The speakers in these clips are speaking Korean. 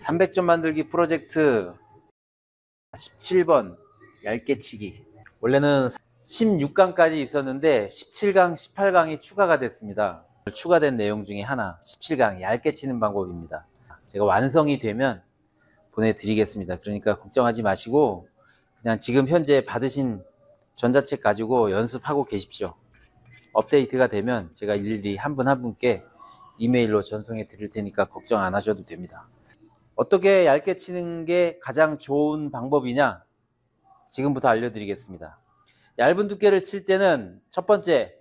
300점 만들기 프로젝트 17번 얇게 치기. 원래는 16강까지 있었는데 17강, 18강이 추가가 됐습니다. 추가된 내용 중에 하나, 17강 얇게 치는 방법입니다. 제가 완성이 되면 보내드리겠습니다. 그러니까 걱정하지 마시고 그냥 지금 현재 받으신 전자책 가지고 연습하고 계십시오. 업데이트가 되면 제가 일일이 한 분 한 분께 이메일로 전송해 드릴 테니까 걱정 안 하셔도 됩니다. 어떻게 얇게 치는 게 가장 좋은 방법이냐? 지금부터 알려드리겠습니다. 얇은 두께를 칠 때는 첫 번째,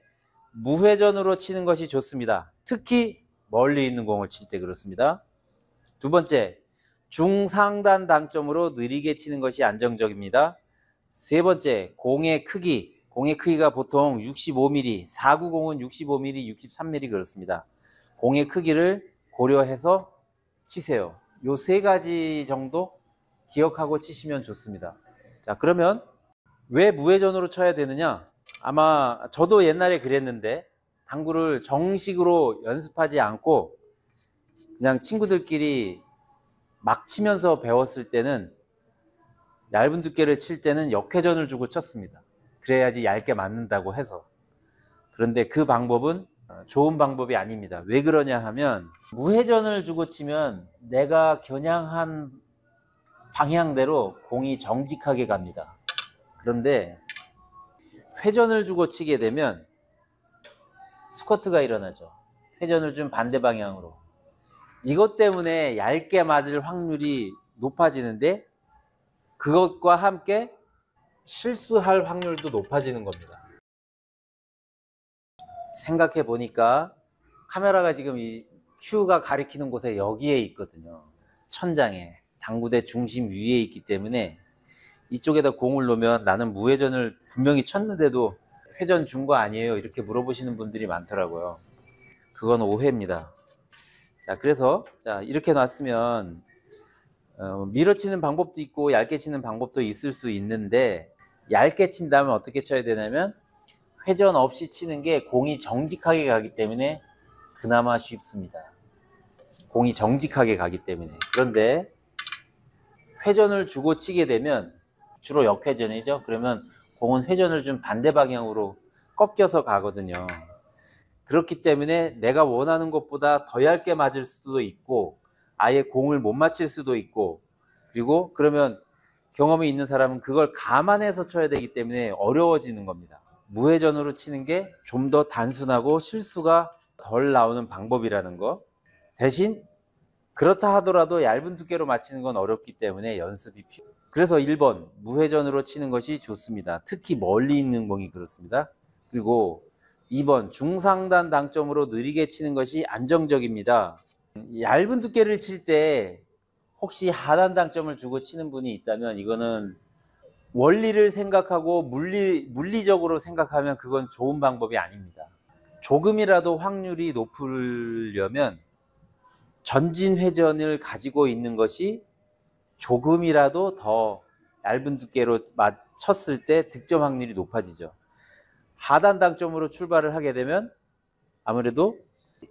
무회전으로 치는 것이 좋습니다. 특히 멀리 있는 공을 칠 때 그렇습니다. 두 번째, 중상단 당점으로 느리게 치는 것이 안정적입니다. 세 번째, 공의 크기가 보통 65mm, 490은 65mm, 63mm 그렇습니다. 공의 크기를 고려해서 치세요. 요 세 가지 정도 기억하고 치시면 좋습니다. 자, 그러면 왜 무회전으로 쳐야 되느냐? 아마 저도 옛날에 그랬는데 당구를 정식으로 연습하지 않고 그냥 친구들끼리 막 치면서 배웠을 때는 얇은 두께를 칠 때는 역회전을 주고 쳤습니다. 그래야지 얇게 맞는다고 해서. 그런데 그 방법은 좋은 방법이 아닙니다. 왜 그러냐 하면 무회전을 주고 치면 내가 겨냥한 방향대로 공이 정직하게 갑니다. 그런데 회전을 주고 치게 되면 스쿼트가 일어나죠. 회전을 준 반대 방향으로. 이것 때문에 얇게 맞을 확률이 높아지는데 그것과 함께 실수할 확률도 높아지는 겁니다. 생각해 보니까 카메라가 지금 이 큐가 가리키는 곳에 여기에 있거든요. 천장에 당구대 중심 위에 있기 때문에 이쪽에다 공을 놓으면 나는 무회전을 분명히 쳤는데도 회전 준 거 아니에요? 이렇게 물어보시는 분들이 많더라고요. 그건 오해입니다. 자, 그래서 이렇게 놨으면 밀어치는 방법도 있고 얇게 치는 방법도 있을 수 있는데 얇게 친다면 어떻게 쳐야 되냐면 회전 없이 치는 게 공이 정직하게 가기 때문에 그나마 쉽습니다. 공이 정직하게 가기 때문에. 그런데 회전을 주고 치게 되면 주로 역회전이죠. 그러면 공은 회전을 준 반대 방향으로 꺾여서 가거든요. 그렇기 때문에 내가 원하는 것보다 더 얇게 맞을 수도 있고 아예 공을 못 맞힐 수도 있고, 그리고 그러면 경험이 있는 사람은 그걸 감안해서 쳐야 되기 때문에 어려워지는 겁니다. 무회전으로 치는 게 좀 더 단순하고 실수가 덜 나오는 방법이라는 거. 대신 그렇다 하더라도 얇은 두께로 맞히는 건 어렵기 때문에 연습이 필요해요. 그래서 1번 무회전으로 치는 것이 좋습니다. 특히 멀리 있는 공이 그렇습니다. 그리고 2번 중상단 당점으로 느리게 치는 것이 안정적입니다. 얇은 두께를 칠 때 혹시 하단 당점을 주고 치는 분이 있다면 이거는 원리를 생각하고 물리적으로 생각하면 그건 좋은 방법이 아닙니다. 조금이라도 확률이 높으려면 전진 회전을 가지고 있는 것이 조금이라도 더 얇은 두께로 쳤을 때 득점 확률이 높아지죠. 하단 당점으로 출발을 하게 되면 아무래도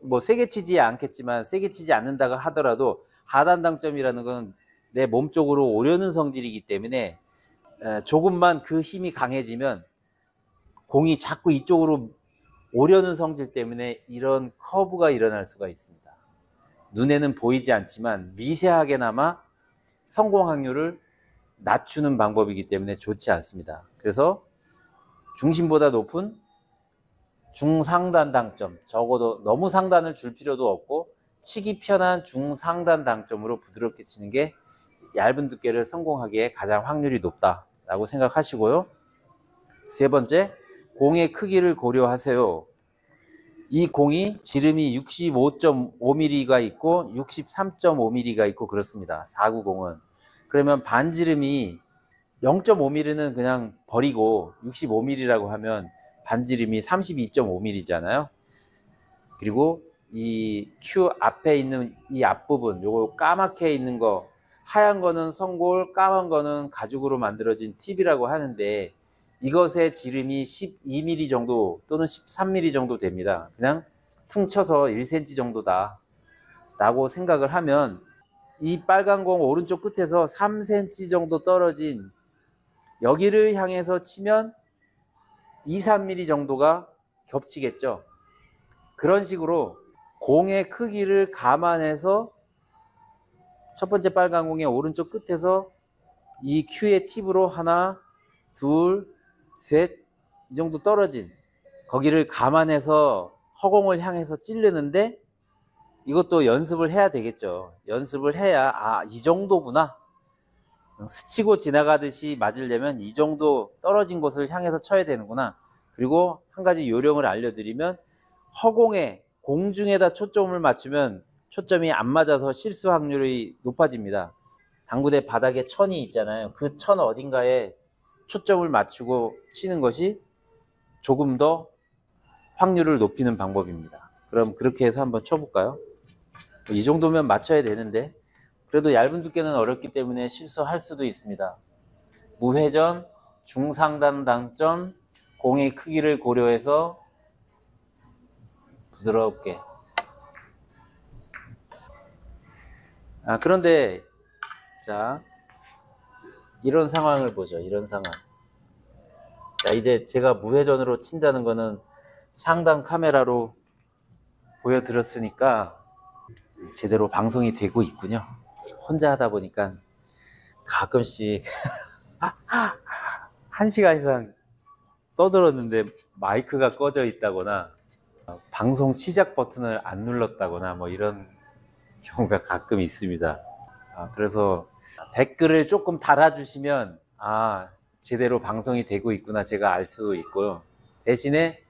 뭐 세게 치지 않겠지만 세게 치지 않는다고 하더라도 하단 당점이라는 건 내 몸 쪽으로 오려는 성질이기 때문에 조금만 그 힘이 강해지면 공이 자꾸 이쪽으로 오려는 성질 때문에 이런 커브가 일어날 수가 있습니다. 눈에는 보이지 않지만 미세하게나마 성공 확률을 낮추는 방법이기 때문에 좋지 않습니다. 그래서 중심보다 높은 중상단 당점, 적어도 너무 상단을 줄 필요도 없고 치기 편한 중상단 당점으로 부드럽게 치는 게 얇은 두께를 성공하기에 가장 확률이 높다라고 생각하시고요. 세 번째, 공의 크기를 고려하세요. 이 공이 지름이 65.5mm가 있고 63.5mm가 있고 그렇습니다. 490은. 그러면 반지름이 0.5mm는 그냥 버리고 65mm라고 하면 반지름이 32.5mm잖아요. 그리고 이 큐 앞에 있는 이 앞부분, 요거 까맣게 있는 거, 하얀 거는 성골, 까만 거는 가죽으로 만들어진 팁이라고 하는데 이것의 지름이 12mm 정도 또는 13mm 정도 됩니다. 그냥 퉁쳐서 1cm 정도다 라고 생각을 하면 이 빨간 공 오른쪽 끝에서 3cm 정도 떨어진 여기를 향해서 치면 2, 3mm 정도가 겹치겠죠. 그런 식으로 공의 크기를 감안해서 첫 번째 빨간 공의 오른쪽 끝에서 이 큐의 팁으로 하나, 둘, 셋, 이 정도 떨어진 거기를 감안해서 허공을 향해서 찌르는데, 이것도 연습을 해야 되겠죠. 연습을 해야 이 정도구나, 스치고 지나가듯이 맞으려면 이 정도 떨어진 곳을 향해서 쳐야 되는구나. 그리고 한 가지 요령을 알려드리면, 허공에 공중에다 초점을 맞추면 초점이 안 맞아서 실수 확률이 높아집니다. 당구대 바닥에 천이 있잖아요. 그 천 어딘가에 초점을 맞추고 치는 것이 조금 더 확률을 높이는 방법입니다. 그럼 그렇게 해서 한번 쳐볼까요? 이 정도면 맞춰야 되는데, 그래도 얇은 두께는 어렵기 때문에 실수할 수도 있습니다. 무회전, 중상단 당점, 공의 크기를 고려해서 부드럽게. 그런데 자, 이런 상황을 보죠. 이런 상황. 자, 이제 제가 무회전으로 친다는 거는 상단 카메라로 보여드렸으니까 제대로 방송이 되고 있군요. 혼자 하다 보니까 가끔씩 1시간 이상 떠들었는데 마이크가 꺼져 있다거나 방송 시작 버튼을 안 눌렀다거나 뭐 이런 경우가 가끔 있습니다. 그래서 댓글을 조금 달아주시면 제대로 방송이 되고 있구나 제가 알 수도 있고요. 대신에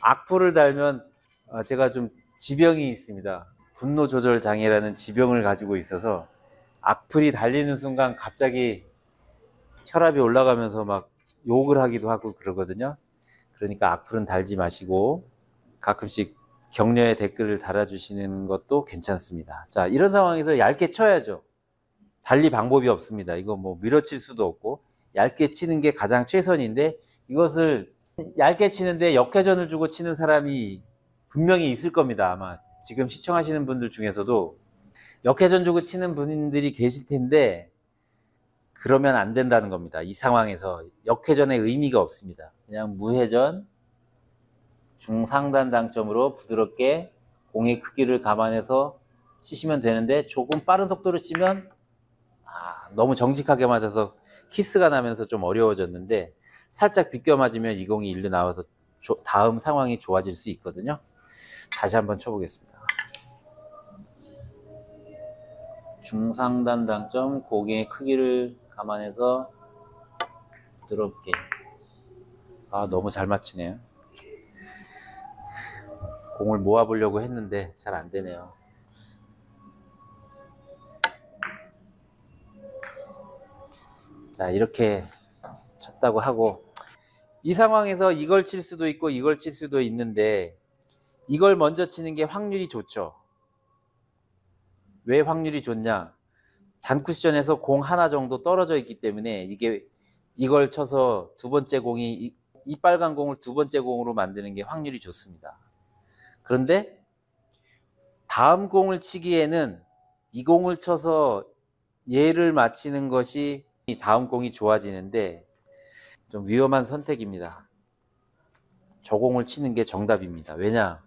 악플을 달면 제가 좀 지병이 있습니다. 분노 조절 장애라는 지병을 가지고 있어서 악플이 달리는 순간 갑자기 혈압이 올라가면서 막 욕을 하기도 하고 그러거든요. 그러니까 악플은 달지 마시고 가끔씩 격려의 댓글을 달아주시는 것도 괜찮습니다. 자, 이런 상황에서 얇게 쳐야죠. 달리 방법이 없습니다. 이거 뭐 밀어칠 수도 없고 얇게 치는 게 가장 최선인데, 이것을 얇게 치는데 역회전을 주고 치는 사람이 분명히 있을 겁니다. 아마 지금 시청하시는 분들 중에서도 역회전 주고 치는 분들이 계실 텐데, 그러면 안 된다는 겁니다. 이 상황에서 역회전의 의미가 없습니다. 그냥 무회전, 중상단 당점으로 부드럽게 공의 크기를 감안해서 치시면 되는데, 조금 빠른 속도로 치면 너무 정직하게 맞아서 키스가 나면서 좀 어려워졌는데, 살짝 비껴 맞으면 이 공이 일로 나와서 다음 상황이 좋아질 수 있거든요. 다시 한번 쳐보겠습니다. 중상단 당점, 공의 크기를 감안해서 부드럽게. 너무 잘 맞히네요. 공을 모아보려고 했는데 잘 안 되네요. 자, 이렇게 쳤다고 하고, 이 상황에서 이걸 칠 수도 있고 이걸 칠 수도 있는데, 이걸 먼저 치는 게 확률이 좋죠. 왜 확률이 좋냐? 단쿠션에서 공 하나 정도 떨어져 있기 때문에 이걸 쳐서 두 번째 공이 이 빨간 공을 두 번째 공으로 만드는 게 확률이 좋습니다. 그런데 다음 공을 치기에는 이 공을 쳐서 얘를 맞히는 것이 다음 공이 좋아지는데 좀 위험한 선택입니다. 저 공을 치는 게 정답입니다. 왜냐?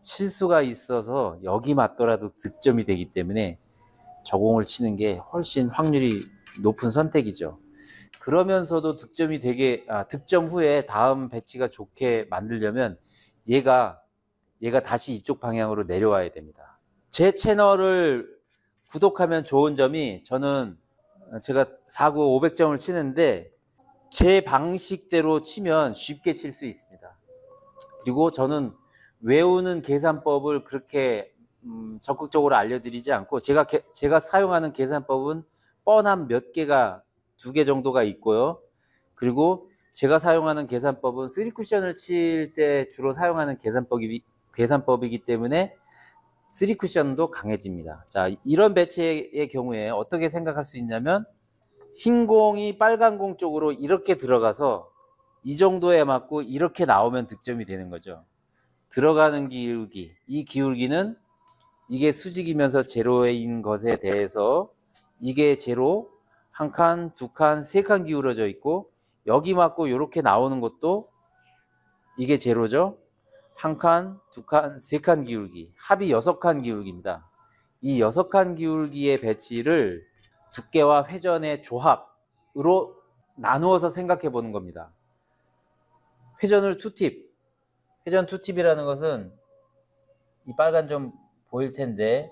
실수가 있어서 여기 맞더라도 득점이 되기 때문에 저 공을 치는 게 훨씬 확률이 높은 선택이죠. 그러면서도 득점 후에 다음 배치가 좋게 만들려면 얘가 다시 이쪽 방향으로 내려와야 됩니다. 제 채널을 구독하면 좋은 점이, 저는 제가 4구 500점을 치는데 제 방식대로 치면 쉽게 칠 수 있습니다. 그리고 저는 외우는 계산법을 그렇게 적극적으로 알려드리지 않고, 제가 사용하는 계산법은 뻔한 몇 개가 2개 정도가 있고요. 그리고 제가 사용하는 계산법은 3쿠션을 칠 때 주로 사용하는 계산법이기 때문에 3쿠션도 강해집니다. 자, 이런 배치의 경우에 어떻게 생각할 수 있냐면, 흰 공이 빨간 공 쪽으로 이렇게 들어가서 이 정도에 맞고 이렇게 나오면 득점이 되는 거죠. 들어가는 기울기, 이 기울기는 이게 수직이면서 제로인 것에 대해서 이게 제로, 한 칸, 두 칸, 세 칸 기울어져 있고, 여기 맞고 이렇게 나오는 것도 이게 제로죠. 한 칸, 두 칸, 세 칸 기울기, 합이 6칸 기울기입니다. 이 6칸 기울기의 배치를 두께와 회전의 조합으로 나누어서 생각해 보는 겁니다. 회전을 투팁, 회전 투팁이라는 것은 이 빨간 점 보일 텐데,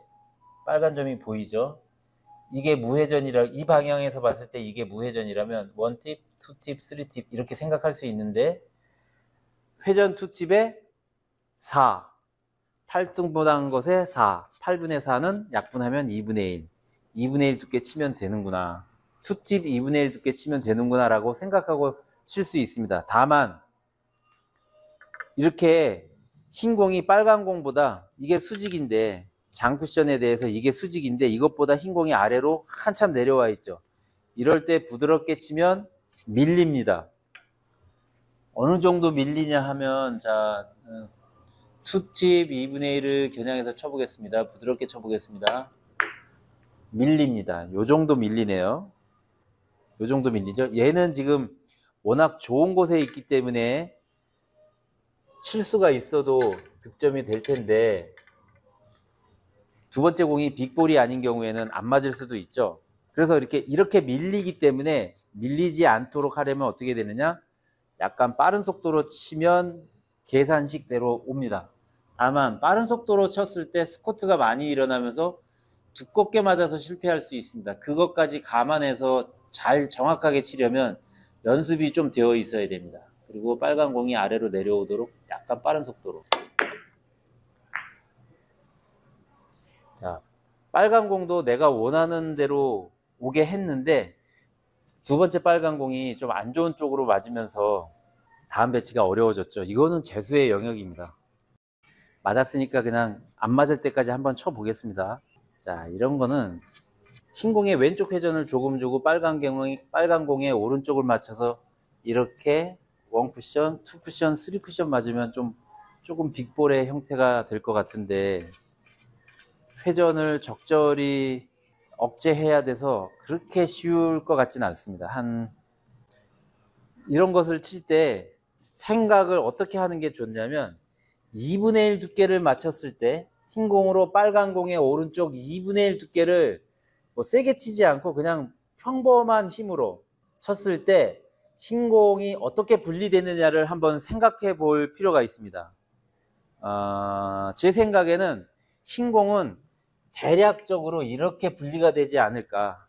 빨간 점이 보이죠? 이게 무회전이라, 이 방향에서 봤을 때 이게 무회전이라면 원팁, 투팁, 쓰리팁 이렇게 생각할 수 있는데, 회전 투팁에 4, 8등분한 것에 4, 8분의 4는 약분하면 2분의 1, 2분의 1 두께 치면 되는구나, 투팁 2분의 1 두께 치면 되는구나 라고 생각하고 칠 수 있습니다. 다만 이렇게 흰 공이 빨간 공보다, 이게 수직인데, 장쿠션에 대해서 이게 수직인데 이것보다 흰 공이 아래로 한참 내려와 있죠. 이럴 때 부드럽게 치면 밀립니다. 어느 정도 밀리냐 하면, 자, 투팁 2분의 1을 겨냥해서 쳐보겠습니다. 부드럽게 쳐보겠습니다. 밀립니다. 요 정도 밀리네요. 요 정도 밀리죠. 얘는 지금 워낙 좋은 곳에 있기 때문에 실수가 있어도 득점이 될 텐데, 두 번째 공이 빅볼이 아닌 경우에는 안 맞을 수도 있죠. 그래서 이렇게 밀리기 때문에 밀리지 않도록 하려면 어떻게 되느냐? 약간 빠른 속도로 치면 계산식대로 옵니다. 다만 빠른 속도로 쳤을 때 스쿼트가 많이 일어나면서 두껍게 맞아서 실패할 수 있습니다. 그것까지 감안해서 잘 정확하게 치려면 연습이 좀 되어 있어야 됩니다. 그리고 빨간 공이 아래로 내려오도록 약간 빠른 속도로. 자, 빨간 공도 내가 원하는 대로 오게 했는데, 두 번째 빨간 공이 좀 안 좋은 쪽으로 맞으면서 다음 배치가 어려워졌죠. 이거는 재수의 영역입니다. 맞았으니까 그냥 안 맞을 때까지 한번 쳐보겠습니다. 자, 이런 거는 흰 공의 왼쪽 회전을 조금 주고 빨간 공의 오른쪽을 맞춰서 이렇게 원 쿠션, 투 쿠션, 쓰리 쿠션 맞으면 조금 빅볼의 형태가 될 것 같은데, 회전을 적절히 억제해야 돼서 그렇게 쉬울 것 같지는 않습니다. 이런 것을 칠 때 생각을 어떻게 하는 게 좋냐면, 2분의 1 두께를 맞췄을 때 흰 공으로 빨간 공의 오른쪽 2분의 1 두께를 뭐 세게 치지 않고 그냥 평범한 힘으로 쳤을 때 흰 공이 어떻게 분리되느냐를 한번 생각해 볼 필요가 있습니다. 제 생각에는 흰 공은 대략적으로 이렇게 분리가 되지 않을까,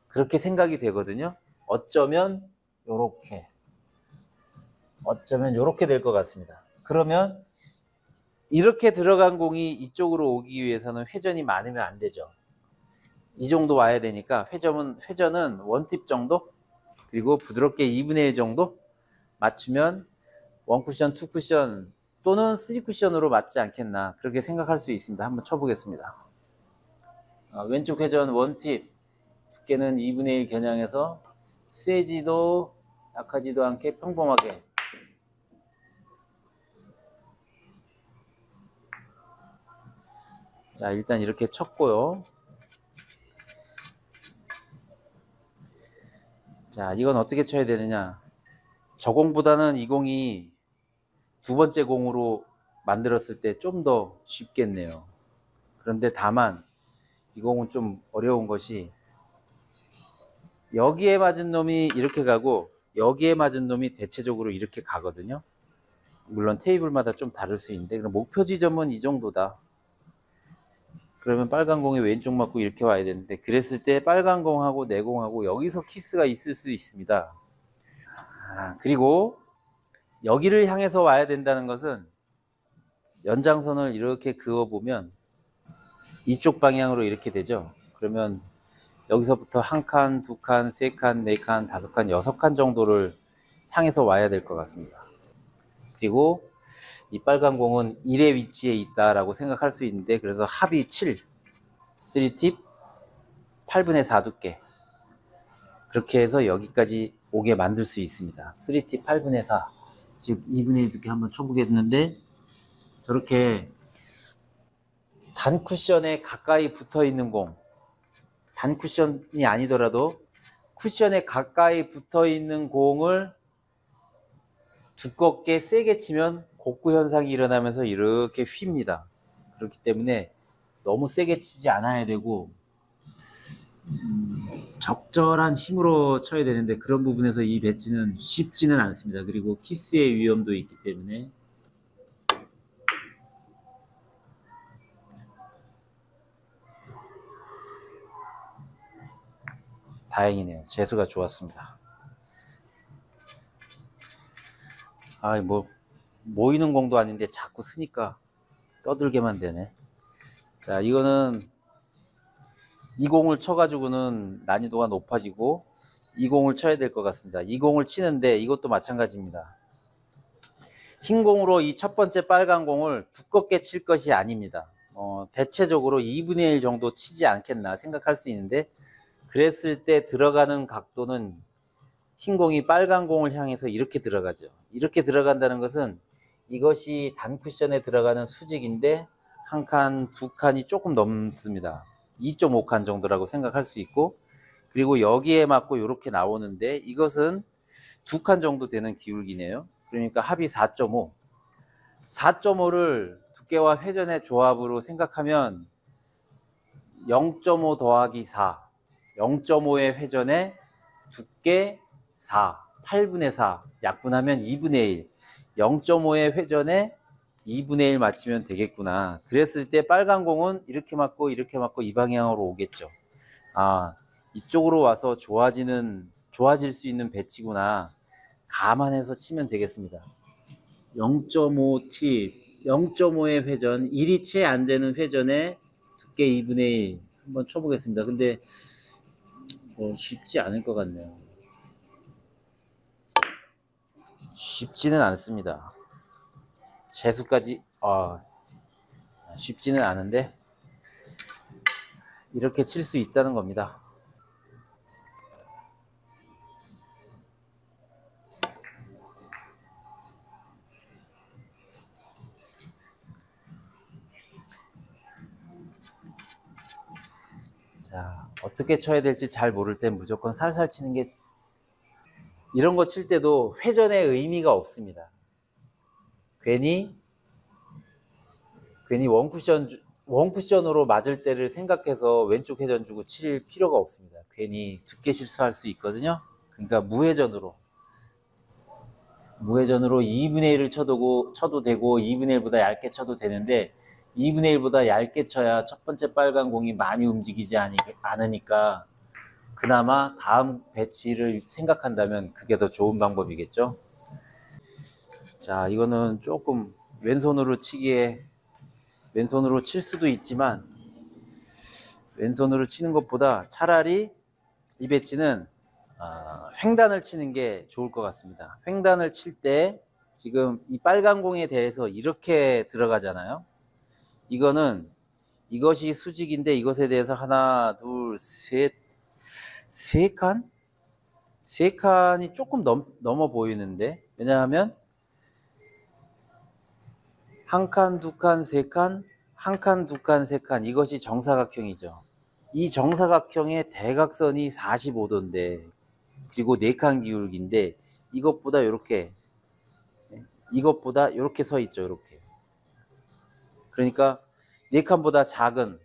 그렇게 생각이 되거든요. 어쩌면 요렇게 될 것 같습니다. 그러면 이렇게 들어간 공이 이쪽으로 오기 위해서는 회전이 많으면 안 되죠. 이 정도 와야 되니까 회전은 원팁 정도, 그리고 부드럽게 2분의 1 정도 맞추면 원 쿠션, 투 쿠션 또는 쓰리 쿠션으로 맞지 않겠나, 그렇게 생각할 수 있습니다. 한번 쳐보겠습니다. 왼쪽 회전 원팁, 두께는 2분의 1 겨냥해서 세지도 약하지도 않게 평범하게. 자, 일단 이렇게 쳤고요. 자, 이건 어떻게 쳐야 되느냐? 저 공보다는 이 공이 두 번째 공으로 만들었을 때 좀 더 쉽겠네요. 그런데 다만 이 공은 좀 어려운 것이, 여기에 맞은 놈이 이렇게 가고 여기에 맞은 놈이 대체적으로 이렇게 가거든요. 물론 테이블마다 좀 다를 수 있는데, 그럼 목표 지점은 이 정도다. 그러면 빨간 공이 왼쪽 맞고 이렇게 와야 되는데, 그랬을 때 빨간 공하고 내 공하고 여기서 키스가 있을 수 있습니다. 그리고 여기를 향해서 와야 된다는 것은 연장선을 이렇게 그어보면 이쪽 방향으로 이렇게 되죠. 그러면 여기서부터 한 칸, 두 칸, 세 칸, 네 칸, 다섯 칸, 여섯 칸 정도를 향해서 와야 될 것 같습니다. 그리고 이 빨간 공은 1의 위치에 있다라고 생각할 수 있는데, 그래서 합이 7, 3팁 8분의 4 두께, 그렇게 해서 여기까지 오게 만들 수 있습니다. 3팁 8분의 4, 즉 2분의 1 두께 한번 쳐보겠는데, 저렇게 단 쿠션에 가까이 붙어 있는 공, 단 쿠션이 아니더라도 쿠션에 가까이 붙어 있는 공을 두껍게 세게 치면 곡구 현상이 일어나면서 이렇게 휩니다. 그렇기 때문에 너무 세게 치지 않아야 되고 적절한 힘으로 쳐야 되는데 그런 부분에서 이 배치는 쉽지는 않습니다. 그리고 키스의 위험도 있기 때문에 다행이네요. 재수가 좋았습니다. 아, 뭐 모이는 공도 아닌데 자꾸 쓰니까 떠들게만 되네. 자, 이거는 이 공을 쳐가지고는 난이도가 높아지고 이 공을 쳐야 될 것 같습니다. 이 공을 치는데 이것도 마찬가지입니다. 흰 공으로 이 첫 번째 빨간 공을 두껍게 칠 것이 아닙니다. 대체적으로 2분의 1 정도 치지 않겠나 생각할 수 있는데 그랬을 때 들어가는 각도는 흰 공이 빨간 공을 향해서 이렇게 들어가죠. 이렇게 들어간다는 것은 이것이 단 쿠션에 들어가는 수직인데 한 칸, 두 칸이 조금 넘습니다. 2.5칸 정도라고 생각할 수 있고 그리고 여기에 맞고 이렇게 나오는데 이것은 2칸 정도 되는 기울기네요. 그러니까 합이 4.5. 4.5를 두께와 회전의 조합으로 생각하면 0.5 더하기 4, 0.5의 회전에 두께 4, 8분의 4, 약분하면 2분의 1, 0.5의 회전에 2분의 1 맞추면 되겠구나. 그랬을 때 빨간 공은 이렇게 맞고 이렇게 맞고 이 방향으로 오겠죠. 아, 이쪽으로 와서 좋아질 수 있는 배치구나. 감안해서 치면 되겠습니다. 0.5T, 0.5의 회전, 1이 채 안 되는 회전에 두께 2분의 1 한번 쳐보겠습니다. 근데 뭐 쉽지 않을 것 같네요. 쉽지는 않습니다. 재수까지 쉽지는 않은데 이렇게 칠 수 있다는 겁니다. 자, 어떻게 쳐야 될지 잘 모를 땐 무조건 살살 치는 게, 이런 거 칠 때도 회전의 의미가 없습니다. 괜히 원쿠션으로 맞을 때를 생각해서 왼쪽 회전 주고 칠 필요가 없습니다. 괜히 두께 실수할 수 있거든요. 그러니까 무회전으로 2분의 1을 쳐도 되고 2분의 1보다 얇게 쳐도 되는데 2분의 1보다 얇게 쳐야 첫 번째 빨간 공이 많이 움직이지 않으니까 그나마 다음 배치를 생각한다면 그게 더 좋은 방법이겠죠. 자, 이거는 조금 왼손으로 칠 수도 있지만 왼손으로 치는 것보다 차라리 이 배치는 횡단을 치는 게 좋을 것 같습니다. 횡단을 칠 때 지금 이 빨간 공에 대해서 이렇게 들어가잖아요. 이것이 수직인데 이것에 대해서 하나, 둘, 셋, 세 칸? 세 칸이 조금 넘어 보이는데, 왜냐하면 한 칸, 두 칸, 세 칸, 한 칸, 두 칸, 세 칸, 이것이 정사각형이죠. 이 정사각형의 대각선이 45도인데 그리고 4칸 기울기인데 이것보다 이렇게 서 있죠. 이렇게. 그러니까 4칸보다 작은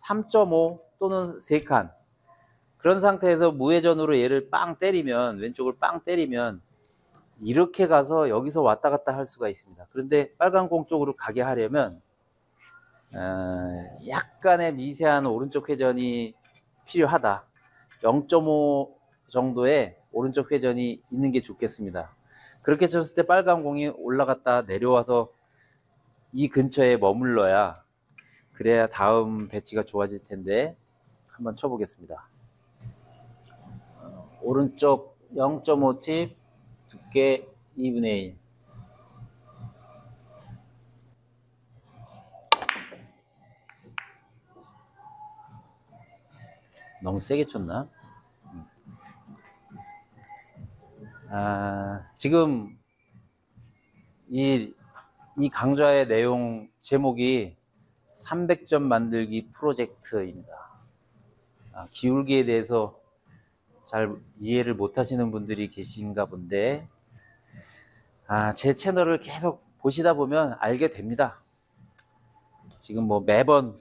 3.5 또는 3칸, 그런 상태에서 무회전으로 얘를 왼쪽을 빵 때리면 이렇게 가서 여기서 왔다 갔다 할 수가 있습니다. 그런데 빨간 공 쪽으로 가게 하려면 약간의 미세한 오른쪽 회전이 필요하다. 0.5 정도의 오른쪽 회전이 있는 게 좋겠습니다. 그렇게 쳤을 때 빨간 공이 올라갔다 내려와서 이 근처에 머물러야, 그래야 다음 배치가 좋아질 텐데 한번 쳐보겠습니다. 오른쪽 0.5팁, 두께 2분의 1. 너무 세게 쳤나? 지금 이 강좌의 내용 제목이 300점 만들기 프로젝트입니다. 기울기에 대해서 잘 이해를 못 하시는 분들이 계신가 본데, 제 채널을 계속 보시다 보면 알게 됩니다. 지금 뭐 매번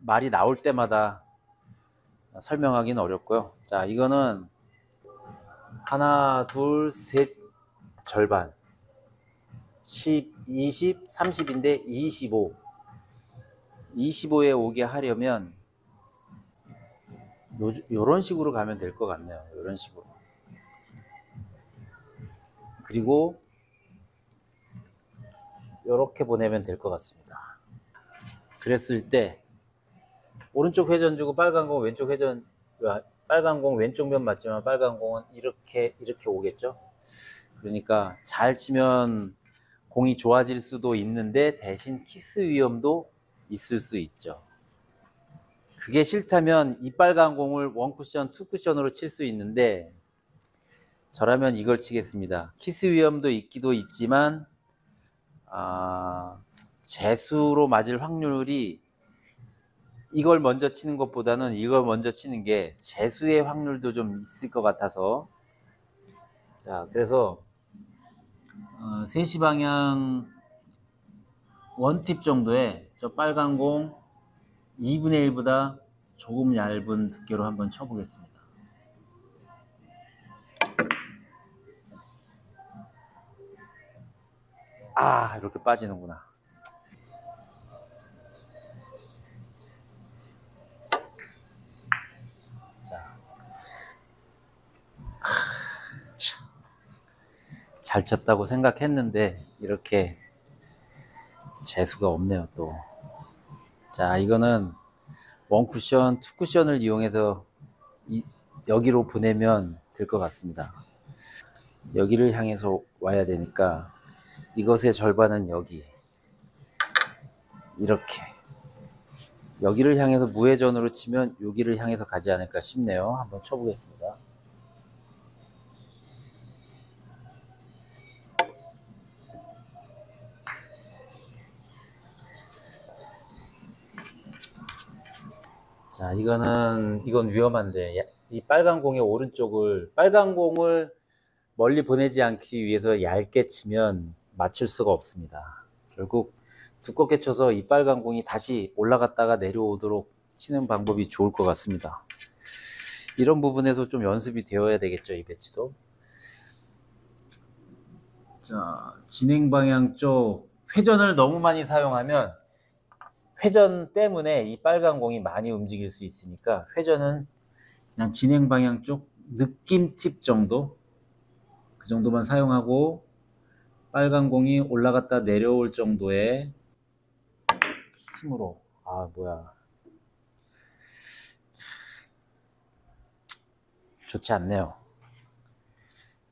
말이 나올 때마다 설명하기는 어렵고요. 자, 이거는 하나, 둘, 셋, 절반. 10, 20, 30인데 25. 25에 오게 하려면 요런 식으로 가면 될 것 같네요. 요런 식으로. 그리고 요렇게 보내면 될 것 같습니다. 그랬을 때 오른쪽 회전 주고 빨간 공 왼쪽 회전, 빨간 공 왼쪽 면 맞지만 빨간 공은 이렇게 오겠죠. 그러니까 잘 치면 공이 좋아질 수도 있는데 대신 키스 위험도 있을 수 있죠. 그게 싫다면 이 빨간 공을 원쿠션, 투쿠션으로 칠 수 있는데, 저라면 이걸 치겠습니다. 키스 위험도 있기도 있지만 재수로 맞을 확률이 이걸 먼저 치는 것보다는 이걸 먼저 치는 게 재수의 확률도 좀 있을 것 같아서, 자, 그래서 3시 방향 원팁 정도에 저 빨간 공 2분의 1보다 조금 얇은 두께로 한번 쳐보겠습니다. 이렇게 빠지는구나. 자, 잘 쳤다고 생각했는데 이렇게 재수가 없네요 또. 자, 이거는 원쿠션, 투쿠션을 이용해서 여기로 보내면 될 것 같습니다. 여기를 향해서 와야 되니까 이것의 절반은 여기, 이렇게 여기를 향해서 무회전으로 치면 여기를 향해서 가지 않을까 싶네요. 한번 쳐보겠습니다. 자, 이건 위험한데, 이 빨간 공의 오른쪽을, 빨간 공을 멀리 보내지 않기 위해서 얇게 치면 맞출 수가 없습니다. 결국 두껍게 쳐서 이 빨간 공이 다시 올라갔다가 내려오도록 치는 방법이 좋을 것 같습니다. 이런 부분에서 좀 연습이 되어야 되겠죠, 이 배치도. 자, 진행 방향 쪽 회전을 너무 많이 사용하면 회전 때문에 이 빨간 공이 많이 움직일 수 있으니까 회전은 그냥 진행 방향 쪽 느낌 팁 정도, 그 정도만 사용하고 빨간 공이 올라갔다 내려올 정도의 힘으로. 뭐야, 좋지 않네요.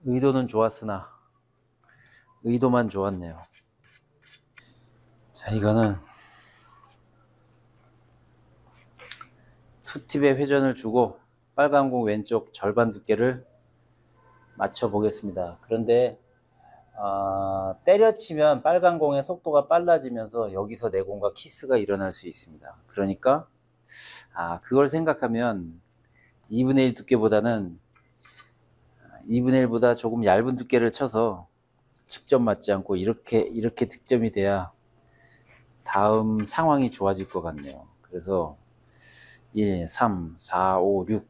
의도는 좋았으나 의도만 좋았네요. 자, 이거는 투팁의 회전을 주고 빨간 공 왼쪽 절반 두께를 맞춰 보겠습니다. 그런데 때려치면 빨간 공의 속도가 빨라지면서 여기서 내 공과 키스가 일어날 수 있습니다. 그러니까 그걸 생각하면 2분의 1 두께보다는 2분의 1보다 조금 얇은 두께를 쳐서 직접 맞지 않고 이렇게 득점이 돼야 다음 상황이 좋아질 것 같네요. 그래서 1, 3, 4, 5, 6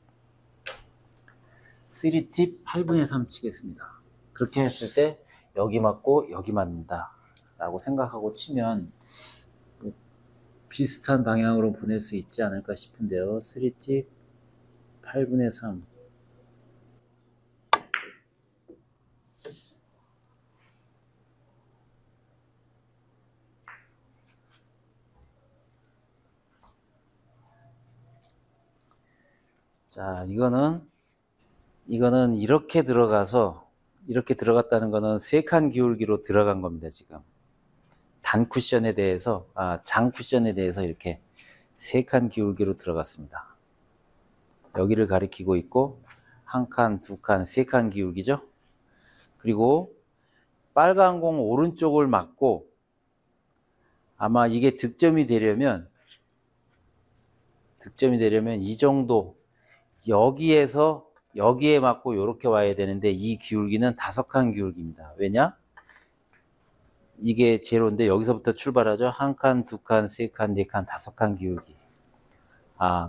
3팁 8분의 3 치겠습니다. 그렇게 했을 때 여기 맞고 여기 맞는다 라고 생각하고 치면 비슷한 방향으로 보낼 수 있지 않을까 싶은데요. 3팁 8분의 3. 자, 이거는 이렇게 들어갔다는 거는 3칸 기울기로 들어간 겁니다. 지금 단 쿠션에 대해서, 장 쿠션에 대해서 이렇게 3칸 기울기로 들어갔습니다. 여기를 가리키고 있고, 1칸, 2칸, 3칸 기울기죠. 그리고 빨간 공 오른쪽을 맞고, 아마 이게 득점이 되려면 이 정도, 여기에서 여기에 맞고 이렇게 와야 되는데 이 기울기는 5칸 기울기입니다. 왜냐? 이게 제로인데 여기서부터 출발하죠. 1칸, 2칸, 3칸, 4칸, 5칸 기울기.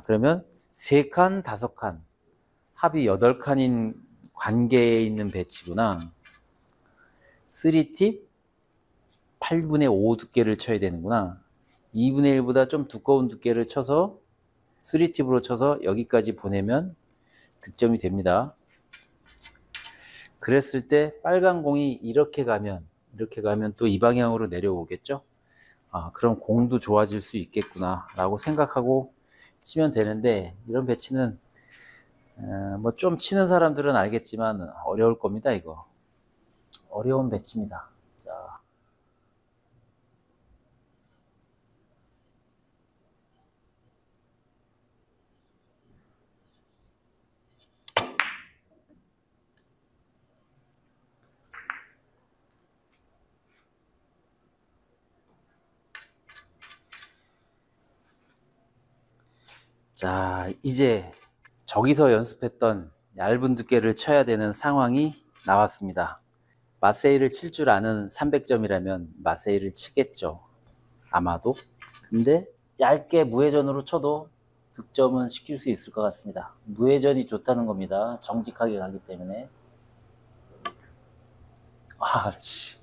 그러면 3칸, 5칸 합이 8칸인 관계에 있는 배치구나. 3팁 8분의 5 두께를 쳐야 되는구나. 2분의 1보다 좀 두꺼운 두께를 쳐서 3팁으로 쳐서 여기까지 보내면 득점이 됩니다. 그랬을 때 빨간 공이 이렇게 가면 또 이 방향으로 내려오겠죠. 그럼 공도 좋아질 수 있겠구나 라고 생각하고 치면 되는데, 이런 배치는 뭐 좀 치는 사람들은 알겠지만 어려울 겁니다. 이거 어려운 배치입니다. 자, 이제 저기서 연습했던 얇은 두께를 쳐야 되는 상황이 나왔습니다. 마세이를 칠 줄 아는 300점이라면 마세이를 치겠죠. 아마도. 근데 얇게 무회전으로 쳐도 득점은 시킬 수 있을 것 같습니다. 무회전이 좋다는 겁니다. 정직하게 가기 때문에. 씨.